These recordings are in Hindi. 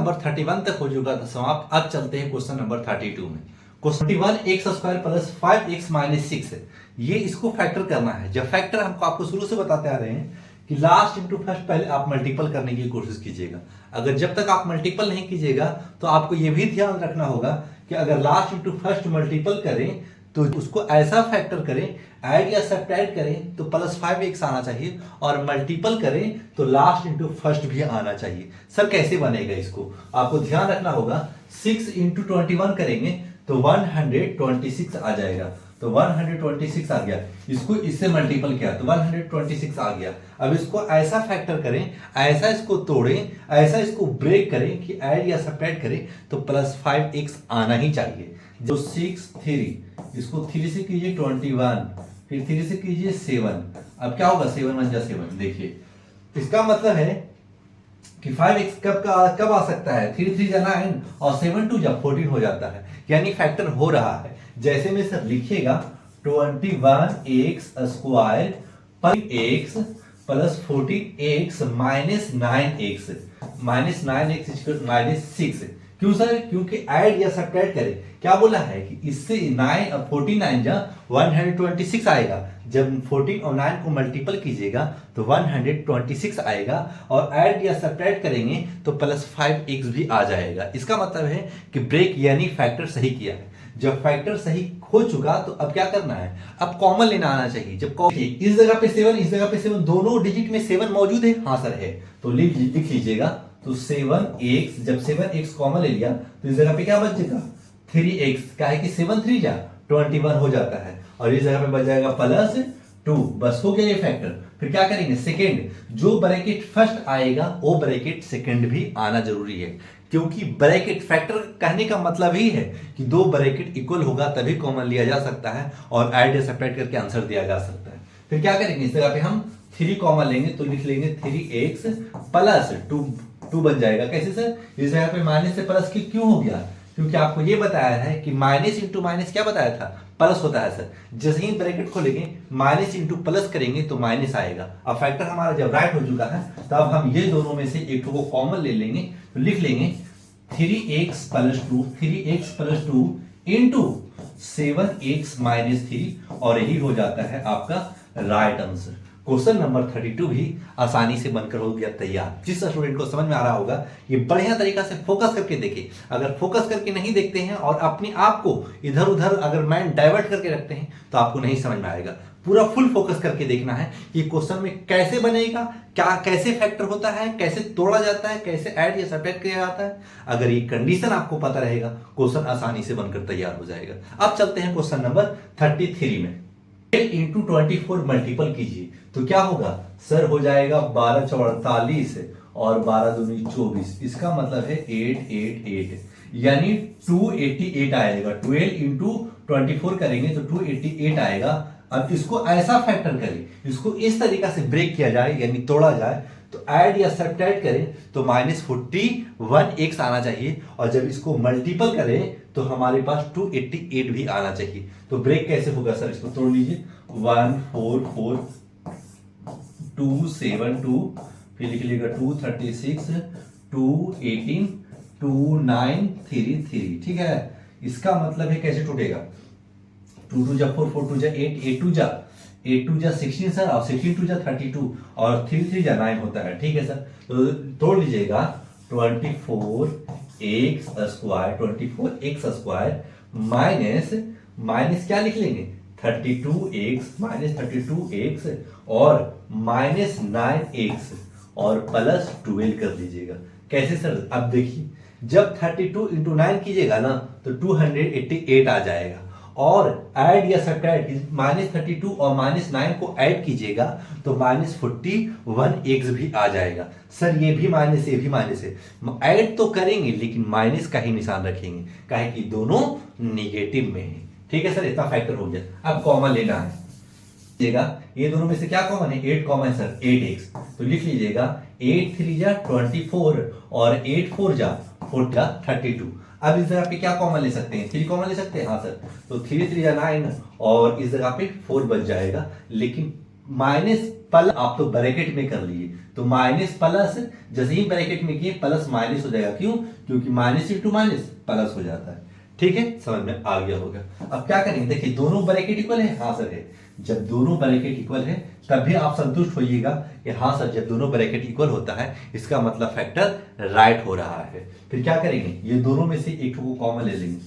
नंबर 31 तक हो चुका था समाप्त। अब चलते हैं क्वेश्चन नंबर 32 में। Question 31 x square plus 5x minus 6 है। ये इसको फैक्टर करना है। जब फैक्टर हमको आपको शुरू से बताते आ रहे हैं कि लास्ट इंटू फर्स्ट पहले आप मल्टीपल करने की कोशिश कीजिएगा। अगर जब तक आप मल्टीपल नहीं कीजिएगा तो आपको यह भी ध्यान रखना होगा कि अगर लास्ट इंटू फर्स्ट मल्टीपल करें तो उसको ऐसा फैक्टर करें, ऐड या सब्ट्रैक्ट करें तो प्लस 5x आना चाहिए, और मल्टीपल करें तो लास्ट इंटू फर्स्ट भी आना चाहिए। सर कैसे बनेगा इसको आपको ध्यान रखना होगा। 6 इंटू 21 करेंगे तो 126 आ जाएगा, तो 126 आ गया। इसको इससे मल्टीपल किया तो 126 आ गया। अब इसको ऐसा फैक्टर करें, ऐसा इसको तोड़ें, ऐसा इसको ब्रेक करें कि ऐड या सब्ट्रैक्ट करें तो प्लस 5x आना ही चाहिए। जो 6 3, इसको 3 से कीजिए 21, फिर 3 से कीजिए 7। अब क्या होगा 7 1 जा 7। देखिए इसका मतलब है कि 5x कब आ सकता है, 3 3 जा 9 और 7 2 जा 14 हो जाता है, यानी फैक्टर हो रहा है। जैसे में सर लिखिएगा 21x स्क्वायर पर x plus 14x minus 9x minus 9x minus 6। क्यों सर? क्योंकि ऐड या सब्ट्रैक्ट करें। क्या बोला है कि इससे 9 और 49 जा 126 आएगा। जब 14 और 9 को मल्टीपल कीजिएगा तो 126 आएगा, और ऐड या सब्ट्रैक्ट करेंगे तो प्लस 5x भी आ जाएगा। इसका मतलब है कि ब्रेक यानी फैक्टर सही किया है। जब फैक्टर सही हो चुका तो अब क्या करना है, अब कॉमन लेना आना चाहिए। जब इस जगह पे 7, इस जगह पे 7, दोनों डिजिट में 7 मौजूद है। हाँ सर है, तो लिख लीजिएगा। तो 7x, जब 7x कॉमन ले लिया तो इस जगह पे क्या बचेगा 3x, क्या है कि 7 3 जा 21 हो जाता है, और इस जगह पे बच जाएगा प्लस 2। बस हो गया ये फैक्टर। फिर क्या करेंगे, सेकेंड, जो ब्रैकेट फर्स्ट आएगा वो ब्रैकेट सेकेंड भी आना जरूरी है, क्योंकि ब्रैकेट फैक्टर कहने का मतलब ही है कि दो ब्रैकेट इक्वल होगा तभी कॉमन लिया जा सकता है और ऐड या सब्ट्रैक्ट करके आंसर दिया जा सकता है। फिर क्या करेंगे, इस जगह पे हम 3 कॉमन लेंगे तो लिख लेंगे 3x प्लस 2 बन जाएगा। कैसे सर? इस जगह पे माइनस से प्लस क्यों हो गया? क्योंकि आपको ये बताया है कि माइनस इंटू माइनस क्या बताया था, प्लस होता है सर। जैसे ही ब्रैकेट खोलेंगे माइनस इंटू प्लस करेंगे तो माइनस आएगा। अब फैक्टर हमारा जब राइट हो चुका है तब हम ये दोनों में से एक को कॉमन ले लेंगे, तो लिख लेंगे 3x plus 2 into 7x minus 3, और यही हो जाता है आपका राइट आंसर। क्वेश्चन नंबर 32 भी आसानी से बनकर हो गया तैयार। जिस स्टूडेंट को समझ में आ रहा होगा ये बढ़िया तरीका से फोकस करके देखे। अगर फोकस करके नहीं देखते हैं और अपने आप को इधर उधर अगर माइंड डाइवर्ट करके रखते हैं तो आपको नहीं समझ में आएगा। पूरा फुल फोकस करके देखना है कि क्वेश्चन में कैसे बनेगा, क्या कैसे फैक्टर होता है, कैसे तोड़ा जाता है, कैसे ऐड या सब्ट्रैक्ट किया जाता है। अगर ये कंडीशन आपको पता रहेगा क्वेश्चन आसानी से बनकर तैयार हो जाएगा। अब चलते हैं क्वेश्चन नंबर 33 में। 8 इंटू 24 मल्टीपल कीजिए तो क्या होगा सर, हो जाएगा 12 4 48 और 12 दूनी 24। इसका मतलब है 888 यानी 288 आएगा। 12 इंटू 24 करेंगे तो 288 आएगा। अब इसको ऐसा फैक्टर करें, इसको इस तरीका से ब्रेक किया जाए यानी तोड़ा जाए, तो ऐड या सब्ट्रैक्ट करें तो माइनस 41x आना चाहिए, और जब इसको मल्टीपल करें तो हमारे पास 288 भी आना चाहिए। तो ब्रेक कैसे होगा सर, इसको तोड़ लीजिए। 1 4 4 2 7 2, फिर लिख लीजिएगा 2 36 2 18 2 9 3 3। ठीक है, इसका मतलब है कैसे टूटेगा, 2 2 जा 4 4 2 जा 8 8 2 जा 16 सर, और 16 2 जा 32 और 3 3 जा 9 होता है। ठीक है सर, तो तोड़ लीजिएगा 24x स्क्वायर माइनस क्या लिख लेंगे 32x और माइनस 9x और प्लस 12 कर लीजिएगा। कैसे सर? अब देखिए जब 32 इंटू 9 कीजिएगा ना तो 288 आ जाएगा, और ऐड या सब्ट्रैक्ट माइनस 32 और माइनस 9 को ऐड कीजिएगा तो माइनस 41x भी आ जाएगा। सर ये भी माइनस ये भी माइनस है, ऐड तो करेंगे लेकिन माइनस का ही निशान रखेंगे, काहे कि दोनों निगेटिव में है। ठीक है सर, इतना फैक्टर हो गया। अब कॉमन लेना है, ये दोनों में से क्या कॉमन है, 8 कॉमन है सर, 8x। तो लिख लीजिएगा 8 3 जा 24 और 8 4 जा 32। अब इस जगह पे क्या कॉमन ले सकते हैं, 3 कॉमन ले सकते हैं। हाँ सर, तो 3 3 जा 9 और इस जगह पे 4 बच जाएगा, लेकिन माइनस प्लस आप तो ब्रैकेट में कर लिए, तो माइनस प्लस जैसे ही ब्रैकेट में किए प्लस माइनस हो जाएगा। क्यों? क्योंकि माइनस इंटू माइनस प्लस हो जाता है। ठीक है, समझ में आ गया होगा। अब क्या करेंगे, देखिए दोनों ब्रैकेट इक्वल है, हाँ सर है। जब दोनों ब्रैकेट इक्वल है तब भी आप संतुष्ट होइएगा कि हाँ सर जब दोनों ब्रैकेट इक्वल होता है इसका मतलब फैक्टर राइट हो रहा है। फिर क्या करेंगे, ये दोनों में से एक को कॉमन ले लेंगे,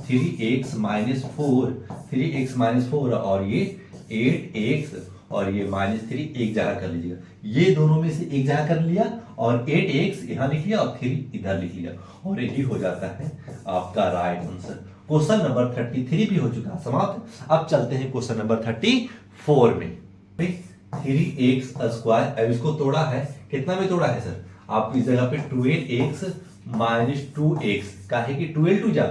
3x माइनस 4, 3x माइनस 4 और ये 8x और ये -3 एक जगह कर लीजिएगा। ये दोनों में से एक जगह कर लिया और 8x यहां लिख लिया और 3 इधर लिख लिया और यही हो जाता है आपका राइट आंसर। क्वेश्चन नंबर 33 भी हो चुका है समाप्त। अब चलते हैं क्वेश्चन नंबर 34 में। 3x स्क्वायर, अब इसको तोड़ा है, कितना में तोड़ा है सर? आप इस जगह पे 12x माइनस 2x, काहे कि 12 टू जा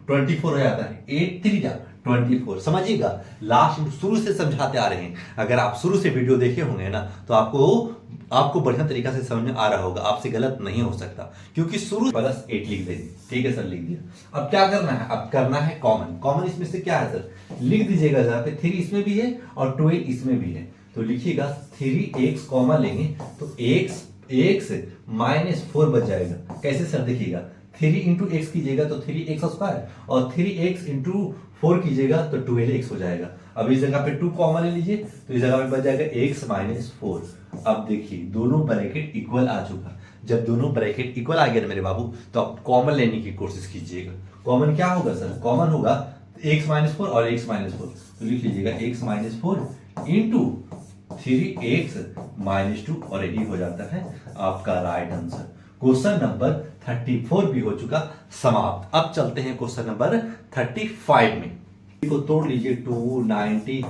24 हो जाता है, 8 3 जा 24। समझिएगा, लास्ट शुरू से समझाते आ रहे हैं। अगर आप शुरू से वीडियो देखे होंगे ना तो आपको बढ़िया तरीका से समझ में आ रहा होगा, आपसे गलत नहीं हो सकता क्योंकि शुरू प्लस 8 लिख देंगे। ठीक है सर, लिख दिया। अब क्या करना है, अब करना है कॉमन। कॉमन इसमें से क्या है सर, लिख दीजिएगा जहां पे 3 इसमें भी है और 12 इसमें भी है, तो लिखिएगा 3x कॉमन लेंगे तो x माइनस 4 बच जाएगा। कैसे सर, देखिएगा 3 इंटू एक्स कीजिएगा तो 3x स्क्वायर और 3x इंटू 4 कीजिएगा तो 12x हो जाएगा। अब इस जगह पे 2 कॉमन ले लीजिए तो इस जगह पे बच जाएगा x माइनस 4। अब देखिए दोनों ब्रैकेट इक्वल आ चुका। जब दोनों ब्रैकेट इक्वल आ गया ना मेरे बाबू तो आप कॉमन लेने की कोशिश कीजिएगा। कॉमन क्या होगा सर, कॉमन होगा x माइनस 4 और x माइनस 4, तो लिख लीजिएगा x minus 4 into 3x minus 2 और यही हो जाता है आपका राइट आंसर। क्वेश्चन नंबर 34 भी हो चुका समाप्त। अब चलते हैं क्वेश्चन नंबर 35 में। को तोड़ लीजिए 290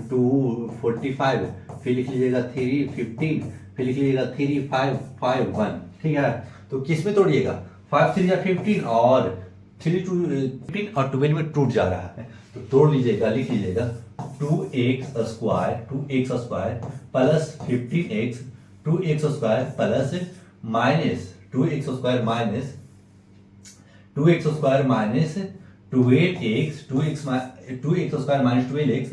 245, फिर लिख लीजिएगा 315, फिर लिख लीजिएगा 3551। ठीक है, तो किस में तोड़िएगा, 5 3 या 15 और 3 2 15 और 12 में टूट जा रहा है तो तोड़ लीजिएगा, लिख लीजिएगा 2x square plus 15x 2x square plus minus 2x square minus 2x square minus 12x 2x square minus 12x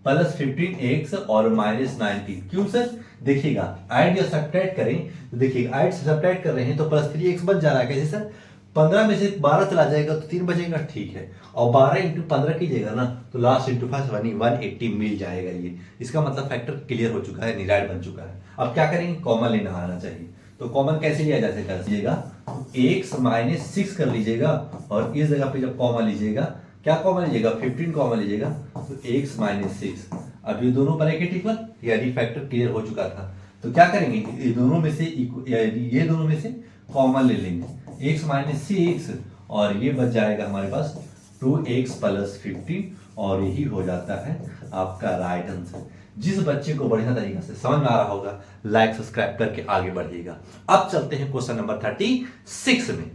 plus 15x और माइनस 19। क्यों सर, देखिएगा ऐड या सब्ट्रैक्ट करें तो देखिएगा ऐड से सब्ट्रैक्ट कर रहे हैं तो प्लस 3x बच जा रहा है। कैसे सर, 15 में से 12 चला जाएगा तो 3 बचेगा। ठीक है, और 12 इंटू 15 कीजिएगा ना तो लास्ट इंटू फर्स्ट 180 मिल जाएगा। ये इसका मतलब फैक्टर क्लियर हो चुका है, निराइट बन चुका है। अब क्या करेंगे, कॉमन लेना आना चाहिए। तो कॉमन कैसे लिया जा सकता है, x माइनस 6 कर लीजिएगा और इस जगह पे जब कॉमन लीजिएगा, क्या कॉमन लीजिएगा, 15 कॉमन लीजिएगा तो x माइनस 6। अब ये दोनों ब्रैकेट इक्वल यानी फैक्टर क्लियर हो चुका था। तो क्या करेंगे, ये दोनों में से कॉमन ले लेंगे, x माइनस 6 और ये बच जाएगा हमारे पास 2x प्लस 15 और यही हो जाता है आपका राइट आंसर। जिस बच्चे को बढ़िया तरीके से समझ में आ रहा होगा लाइक सब्सक्राइब करके आगे बढ़िएगा। अब चलते हैं क्वेश्चन नंबर 36 में।